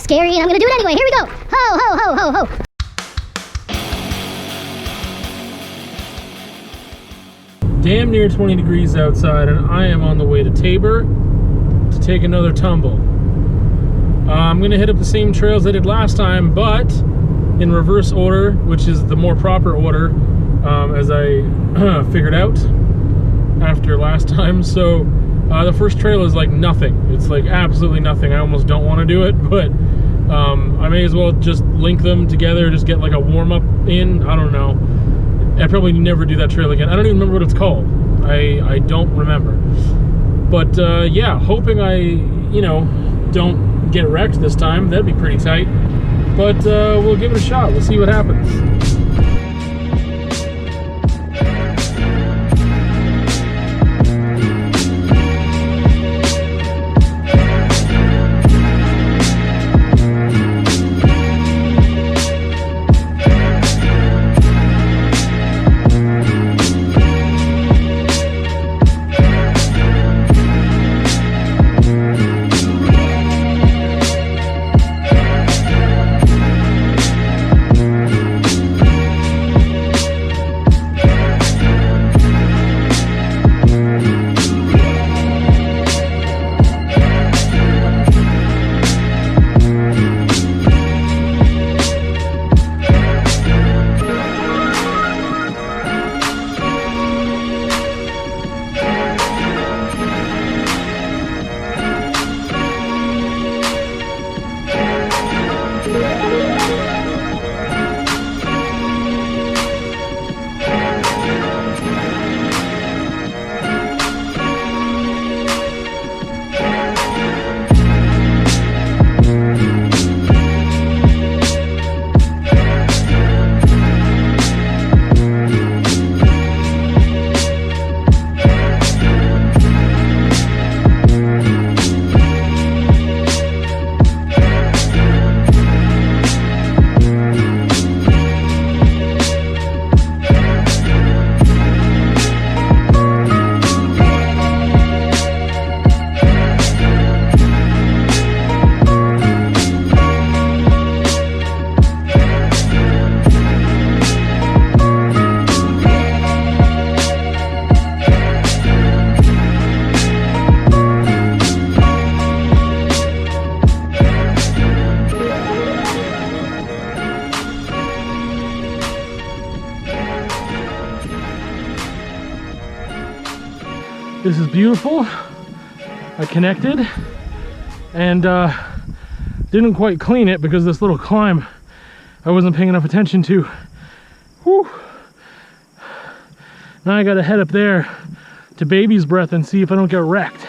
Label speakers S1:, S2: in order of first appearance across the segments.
S1: scary, and I'm gonna do it anyway. Here we go. Ho, ho, ho, ho, ho.
S2: Damn near 20 degrees outside, and I am on the way to TABER to take another tumble. I'm gonna hit up the same trails I did last time, but in reverse order, which is the more proper order, as I figured out after last time. So the first trail is like nothing. It's like absolutely nothing. I almost don't want to do it, but I may as well just link them together, just get like a warm-up in. I don't know. I probably never do that trail again. I don't even remember what it's called. I don't remember. But yeah, hoping I, you know, don't get wrecked this time. That'd be pretty tight. But we'll give it a shot. We'll see what happens. This is beautiful. I connected and didn't quite clean it because this little climb I wasn't paying enough attention to. Whew. Now I gotta head up there to Baby's Breath and see if I don't get wrecked.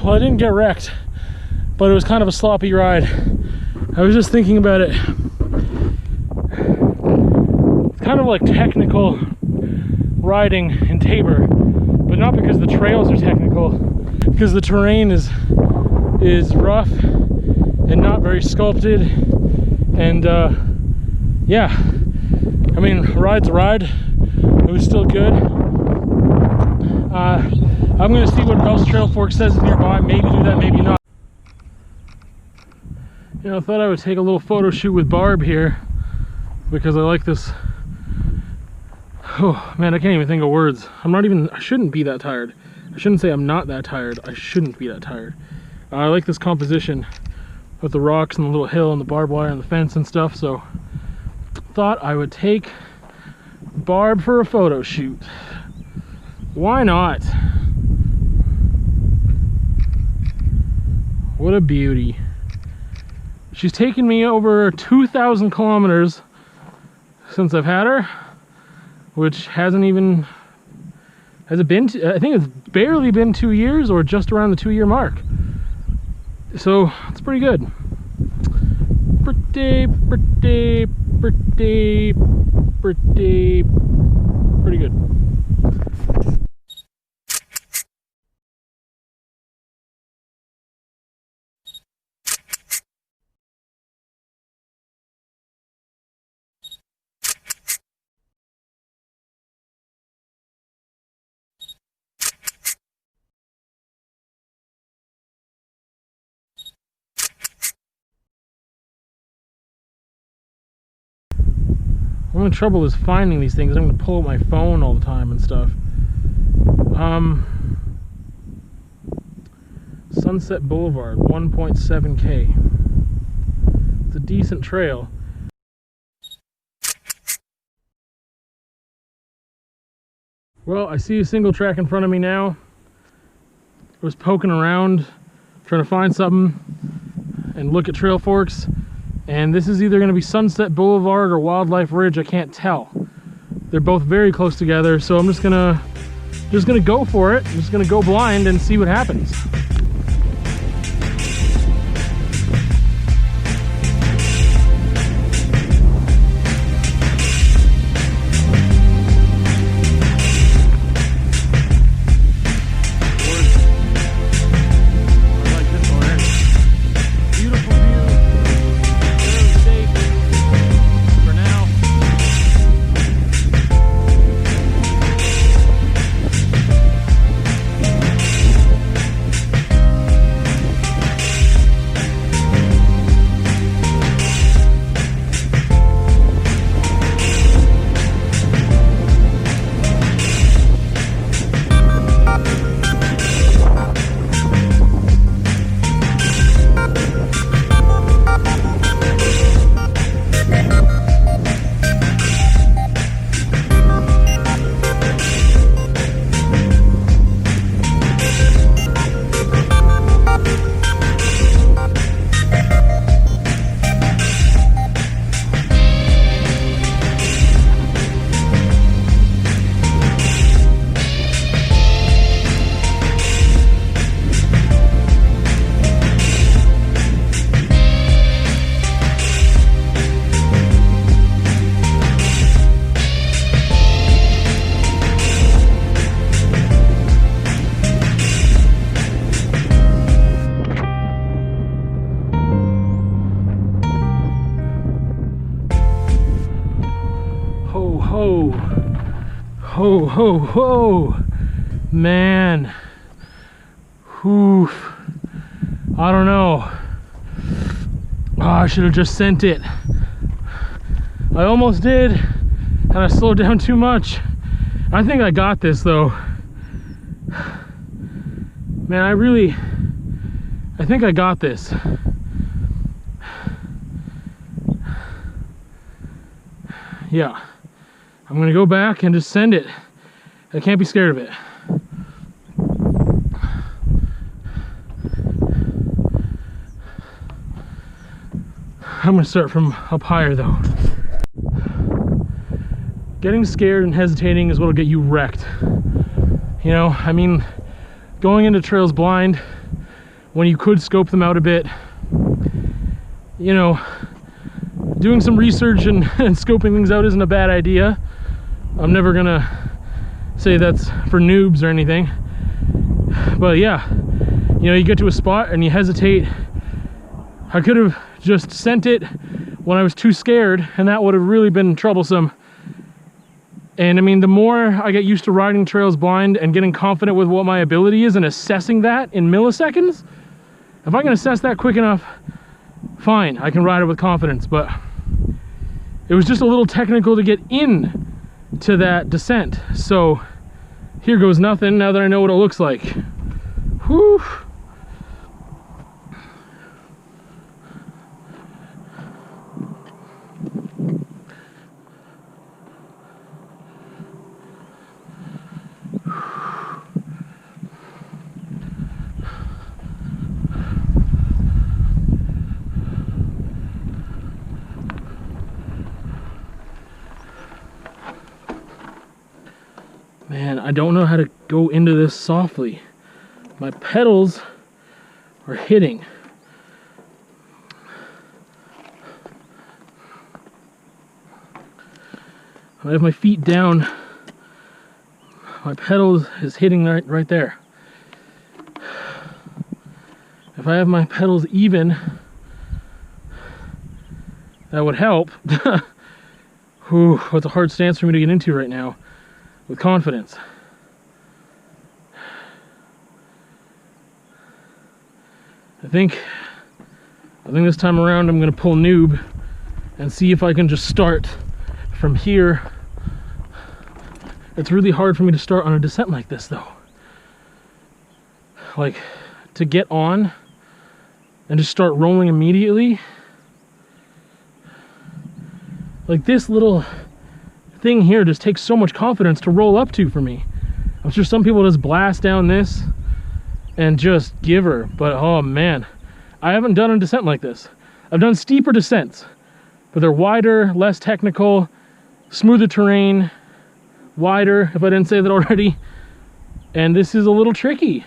S2: Well, I didn't get wrecked, but it was kind of a sloppy ride. I was just thinking about it. It's kind of like technical riding in Tabor, but not because the trails are technical, because the terrain is rough and not very sculpted. And yeah, I mean, ride's a ride. It was still good. I'm gonna see what else Trail Fork says is nearby. Maybe do that, maybe not. You know, I thought I would take a little photo shoot with Barb here because I like this. Oh man, I can't even think of words. I shouldn't be that tired. I shouldn't say I'm not that tired. I shouldn't be that tired. I like this composition with the rocks and the little hill and the barbed wire and the fence and stuff, so thought I would take Barb for a photo shoot. Why not? What a beauty. She's taken me over 2,000 kilometers since I've had her, which hasn't even, has it been, I think it's barely been 2 years or just around the 2-year mark. So it's pretty good. Pretty good. The only trouble is finding these things. I'm going to pull out my phone all the time and stuff. Sunset Boulevard, 1.7K. It's a decent trail. Well, I see a single track in front of me now. I was poking around, trying to find something and look at Trail Forks. And this is either going to be Sunset Boulevard or Wildlife Ridge. I can't tell. They're both very close together, so I'm just gonna go for it. I'm just gonna go blind and see what happens. Ho, man. Oof. I don't know. Oh, I should have just sent it. I almost did, and I slowed down too much. I think I got this though. Man, I think I got this. Yeah. I'm gonna go back and just send it. I can't be scared of it. I'm gonna start from up higher though. Getting scared and hesitating is what'll get you wrecked. You know, I mean, going into trails blind when you could scope them out a bit. You know, doing some research and scoping things out isn't a bad idea. I'm never gonna say that's for noobs or anything. But yeah, you know, you get to a spot and you hesitate. I could have just sent it when I was too scared, and that would have really been troublesome. And I mean, the more I get used to riding trails blind and getting confident with what my ability is and assessing that in milliseconds, if I can assess that quick enough, fine, I can ride it with confidence. But it was just a little technical to get in to that descent. So here goes nothing now that I know what it looks like. Whew. Man, I don't know how to go into this softly. My pedals are hitting. I have my feet down. My pedals is hitting right there. If I have my pedals even, that would help. Whew, it's a hard stance for me to get into right now with confidence. I think this time around I'm gonna pull noob and see if I can just start from here. It's really hard for me to start on a descent like this though. Like, to get on and just start rolling immediately. Like, this little thing here just takes so much confidence to roll up to for me. I'm sure some people just blast down this and just give her, but oh man, I haven't done a descent like this. I've done steeper descents, but they're wider, less technical, smoother terrain, wider, if I didn't say that already. And this is a little tricky.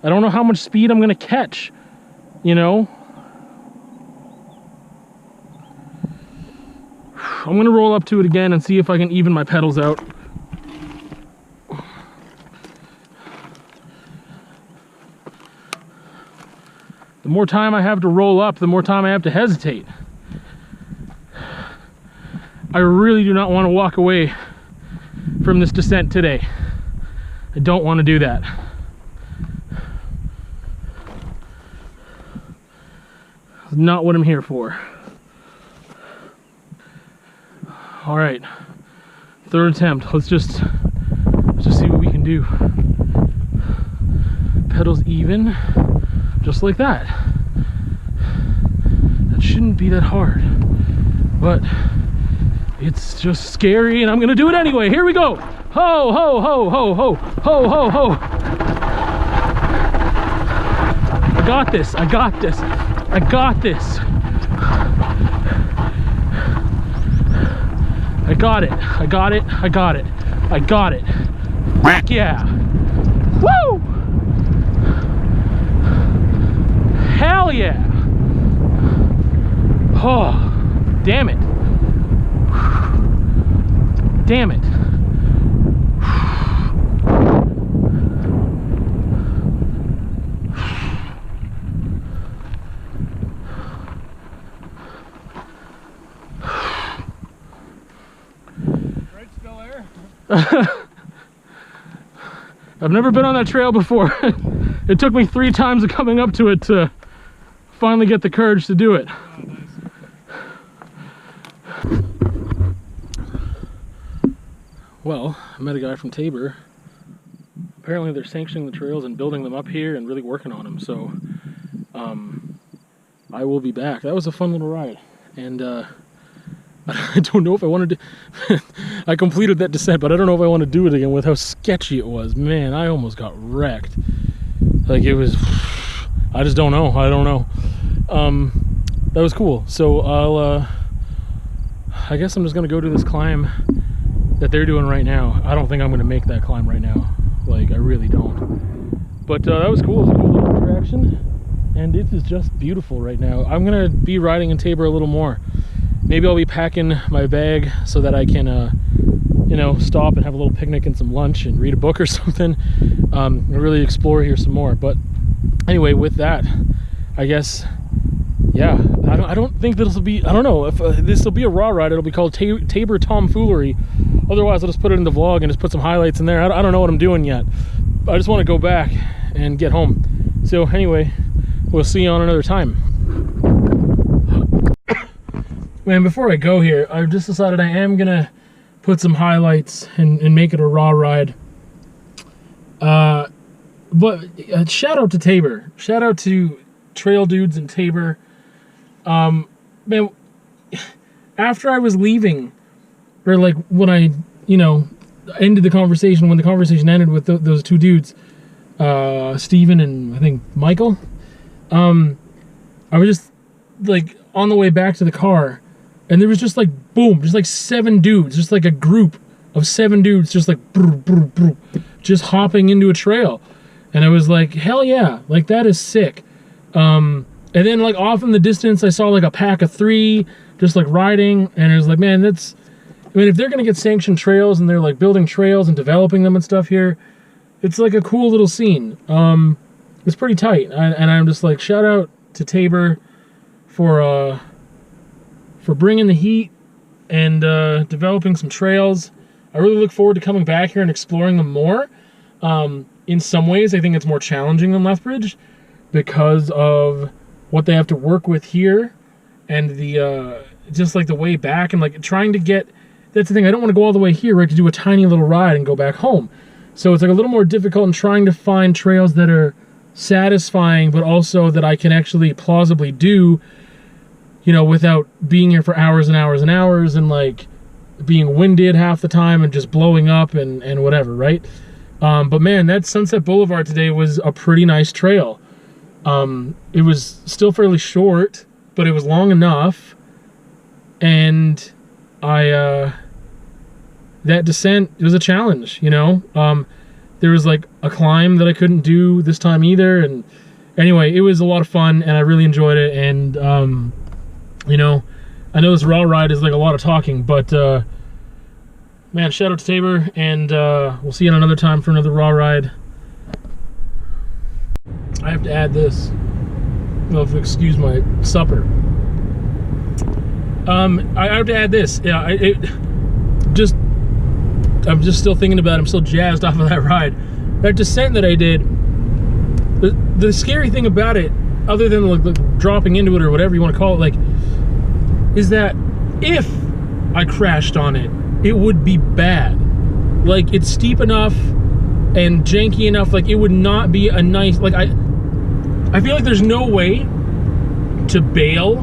S2: I don't know how much speed I'm gonna catch, you know? I'm gonna roll up to it again and see if I can even my pedals out. The more time I have to roll up, the more time I have to hesitate. I really do not want to walk away from this descent today. I don't want to do that. That's not what I'm here for. All right, third attempt. Let's just see what we can do. Pedals even, just like that. That shouldn't be that hard, but it's just scary, and I'm gonna do it anyway. Here we go. Ho, ho, ho, ho, ho, ho, ho, ho. I got this, I got this, I got this. I got it, I got it, I got it, I got it. Heck yeah. Woo! Hell yeah. Oh, damn it. Damn it. I've never been on that trail before. It took me 3 times of coming up to it to finally get the courage to do it.
S3: Oh, nice.
S2: Well, I met a guy from TABER. Apparently they're sanctioning the trails and building them up here and really working on them, so I will be back. That was a fun little ride, and I don't know if I wanted to I completed that descent, but I don't know if I want to do it again with how sketchy it was. Man, I almost got wrecked. Like, it was, I just don't know. I don't know. That was cool. So I guess I'm just gonna go do this climb that they're doing right now. I don't think I'm gonna make that climb right now. Like, I really don't. But that was cool. It was a cool little interaction. and it is just beautiful right now. I'm gonna be riding in Tabor a little more. Maybe I'll be packing my bag so that I can you know, stop and have a little picnic and some lunch and read a book or something, and really explore here some more. But anyway, with that, I guess, yeah, I don't think this will be, I don't know if this will be a raw ride. It'll be called Tabor Tomfoolery. Otherwise, I'll just put it in the vlog and just put some highlights in there. I don't know what I'm doing yet. I just want to go back and get home. So anyway, we'll see you on another time. Man, before I go here, I've just decided I am gonna put some highlights and make it a raw ride. But shout out to Tabor. Shout out to trail dudes in Tabor. Man, after I was leaving, or like when I, you know, ended the conversation, when the conversation ended with those two dudes, Steven and I think Michael, I was just like on the way back to the car, and there was just like, boom, just like 7 dudes, just like a group of 7 dudes, just like, just hopping into a trail. And I was like, hell yeah, like that is sick. And then like off in the distance, I saw like a pack of 3 just like riding, and I was like, man, that's, I mean, if they're gonna get sanctioned trails and they're like building trails and developing them and stuff here, it's like a cool little scene. It's pretty tight, and I'm just like, shout out to Tabor for bringing the heat and developing some trails. I really look forward to coming back here and exploring them more. In some ways, I think it's more challenging than Lethbridge because of what they have to work with here, and the just like the way back, and like trying to get, that's the thing, I don't want to go all the way here, right, to do a tiny little ride and go back home. So it's like a little more difficult in trying to find trails that are satisfying, but also that I can actually plausibly do, you know, without being here for hours and hours and hours, and like being winded half the time and just blowing up and whatever, right? But man, that Sunset Boulevard today was a pretty nice trail. It was still fairly short, but it was long enough, and that descent, it was a challenge, you know? There was like a climb that I couldn't do this time either, and anyway, it was a lot of fun, and I really enjoyed it, and you know, I know this raw ride is like a lot of talking, but man, shout out to Tabor, and we'll see you on another time for another raw ride. I have to add this. Well, if you excuse my supper. I have to add this. Yeah, I'm just still thinking about it. I'm still jazzed off of that ride. That descent that I did, the scary thing about it, other than like dropping into it or whatever you want to call it, like, is that if I crashed on it, it would be bad. Like, it's steep enough and janky enough, like it would not be a nice, like I feel like there's no way to bail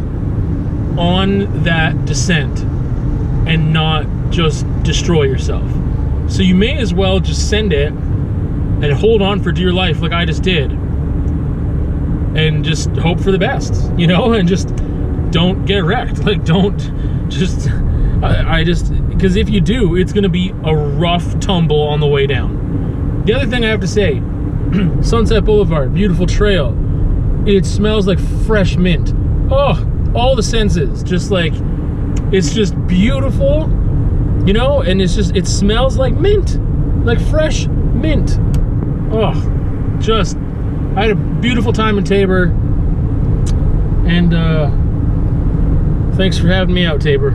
S2: on that descent and not just destroy yourself. So you may as well just send it and hold on for dear life like I just did, and just hope for the best, you know, and just don't get wrecked. Like, don't just, I just, because if you do, it's gonna be a rough tumble on the way down. The other thing I have to say, Sunset Boulevard, beautiful trail. It smells like fresh mint. Oh, all the senses, just like, it's just beautiful, you know, and it's just, it smells like mint, like fresh mint. Oh, just, I had a beautiful time in Tabor, and thanks for having me out, Tabor.